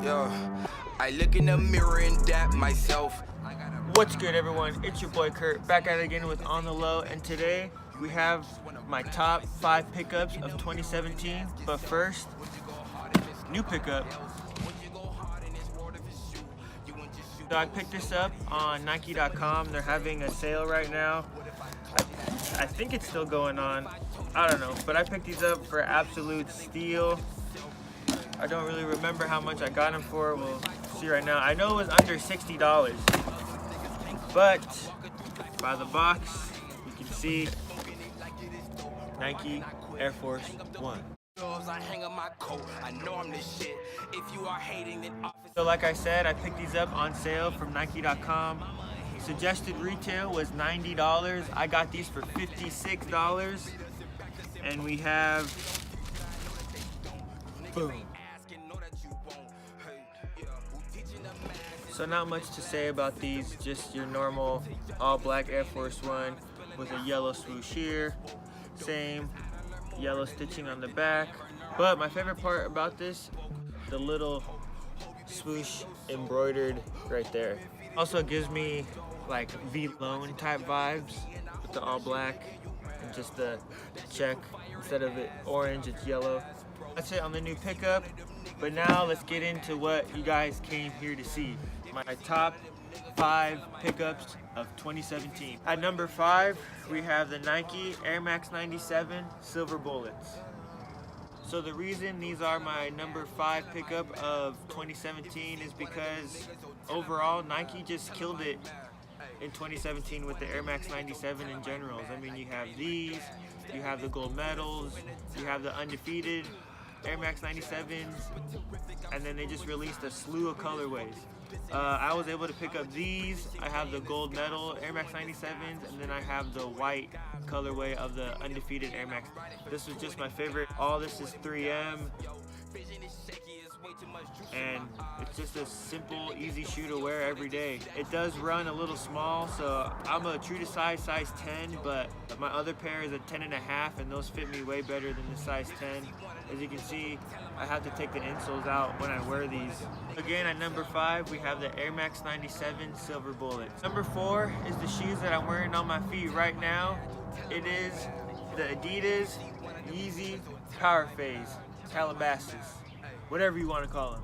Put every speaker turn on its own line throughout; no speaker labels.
Yeah, I look in the mirror and dap myself.
What's good, everyone? It's your boy Kurt, back at it again with Onthelow, and today we have my top 5 pickups of 2017. But first, new pickup. So I picked this up on Nike.com. They're having a sale right now. I think it's still going on. I don't know, but I picked these up for absolute steal. I don't really remember how much I got them for. We'll see right now. I know it was under $60, but by the box, you can see Nike Air Force 1. So like I said, I picked these up on sale from Nike.com. Suggested retail was $90. I got these for $56. And we have, boom. So not much to say about these, just your normal all black Air Force One with a yellow swoosh here. Same yellow stitching on the back. But my favorite part about this, the little swoosh embroidered right there. Also gives me like V-Lone type vibes with the all black and just the check. Instead of it orange, it's yellow. That's it on the new pickup. But now let's get into what you guys came here to see. My top 5 pickups of 2017. At number 5, we have the Nike Air Max 97 Silver Bullets. So the reason these are my number 5 pickup of 2017 is because overall Nike just killed it in 2017 with the Air Max 97 in generals. I mean, you have these, you have the gold medals, you have the undefeated Air Max 97s, and then they just released a slew of colorways. I was able to pick up these. I have the gold medal Air Max 97s, and then I have the white colorway of the undefeated Air Max. This was just my favorite. All this is 3M, and it's just a simple, easy shoe to wear every day. It does run a little small, so I'm a true to size 10, but my other pair is a 10.5, and those fit me way better than the size 10. As you can see, I have to take the insoles out when I wear these. Again, at number 5, we have the Air Max 97 Silver Bullets. Number 4 is the shoes that I'm wearing on my feet right now. It is the Adidas Yeezy Power Phase Calabasas, whatever you want to call them.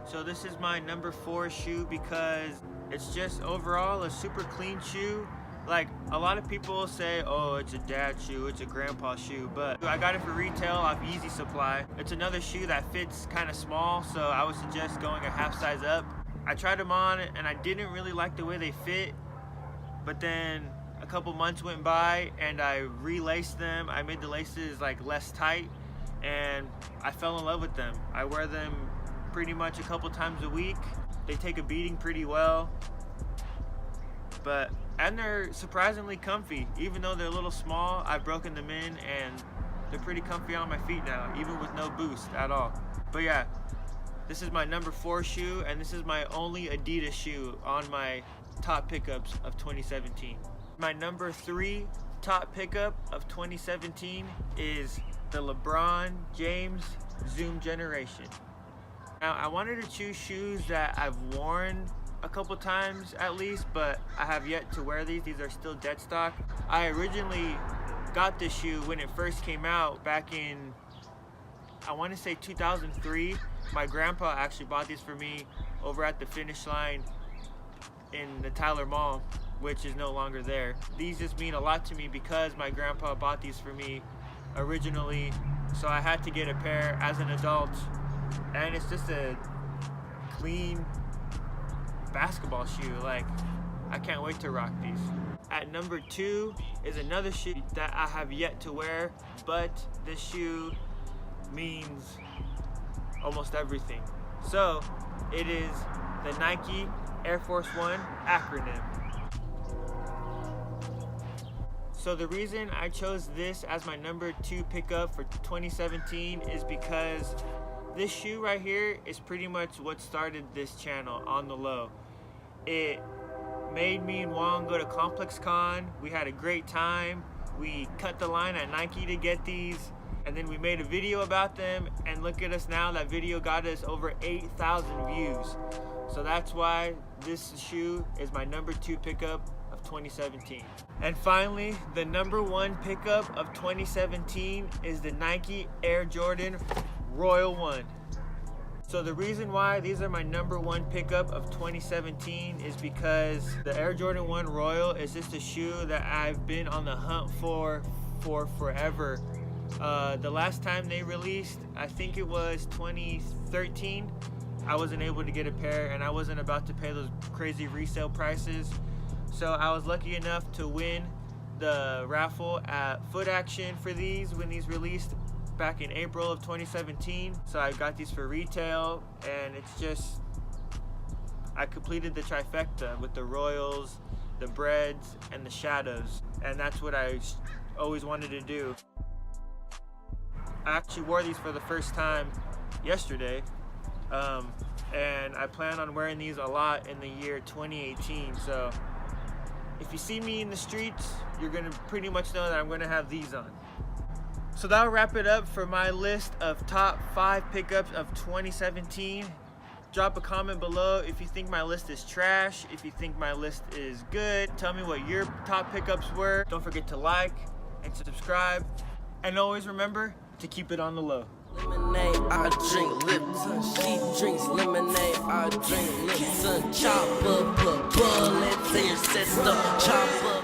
So this is my number 4 shoe because it's just overall a super clean shoe. Like, a lot of people say, oh, it's a dad shoe, it's a grandpa shoe, but I got it for retail off Easy Supply. It's another shoe that fits kind of small, so I would suggest going a half size up. I tried them on and I didn't really like the way they fit, but then a couple months went by and I relaced them. I made the laces like less tight and I fell in love with them. I wear them pretty much a couple times a week. They take a beating pretty well, and they're surprisingly comfy. Even though they're a little small, I've broken them in and they're pretty comfy on my feet now, even with no boost at all. But yeah, this is my number 4 shoe, and this is my only Adidas shoe on my top pickups of 2017. My number 3 top pickup of 2017 is the LeBron James Zoom Generation. Now, I wanted to choose shoes that I've worn a couple times at least, but I have yet to wear these. These are still dead stock. I originally got this shoe when it first came out back in, I want to say 2003. My grandpa actually bought these for me over at the Finish Line in the Tyler Mall, which is no longer there. These just mean a lot to me because my grandpa bought these for me originally, so I had to get a pair as an adult, and it's just a clean basketball shoe. Like, I can't wait to rock these. At number 2 is another shoe that I have yet to wear, but this shoe means almost everything. So it is the Nike Air Force One Acronym. So the reason I chose this as my number 2 pickup for 2017 is because this shoe right here is pretty much what started this channel, Onthelow. It made me and Juan go to Complex Con. We had a great time. We cut the line at Nike to get these. And then we made a video about them, and look at us now. That video got us over 8,000 views. So that's why this shoe is my number 2 pickup of 2017. And finally, the number 1 pickup of 2017 is the Nike Air Jordan Royal 1. So the reason why these are my number 1 pickup of 2017 is because the Air Jordan 1 Royal is just a shoe that I've been on the hunt for forever. The last time they released, I think it was 2013, I wasn't able to get a pair, and I wasn't about to pay those crazy resale prices. So I was lucky enough to win the raffle at Foot Action for these when these released back in April of 2017. So I got these for retail, and it's just, I completed the trifecta with the Royals, the Breads, and the Shadows, and that's what I always wanted to do. I actually wore these for the first time yesterday, and I plan on wearing these a lot in the year 2018. So if you see me in the streets, you're gonna pretty much know that I'm gonna have these on. So that'll wrap it up for my list of top 5 pickups of 2017. Drop a comment below if you think my list is trash, if you think my list is good. Tell me what your top pickups were. Don't forget to like and subscribe. And always remember to keep it on the low.
Lemonade, I drink Lipton. She drinks lemonade, I drink Lipton. Chopper, put bullets in your system. Chopper.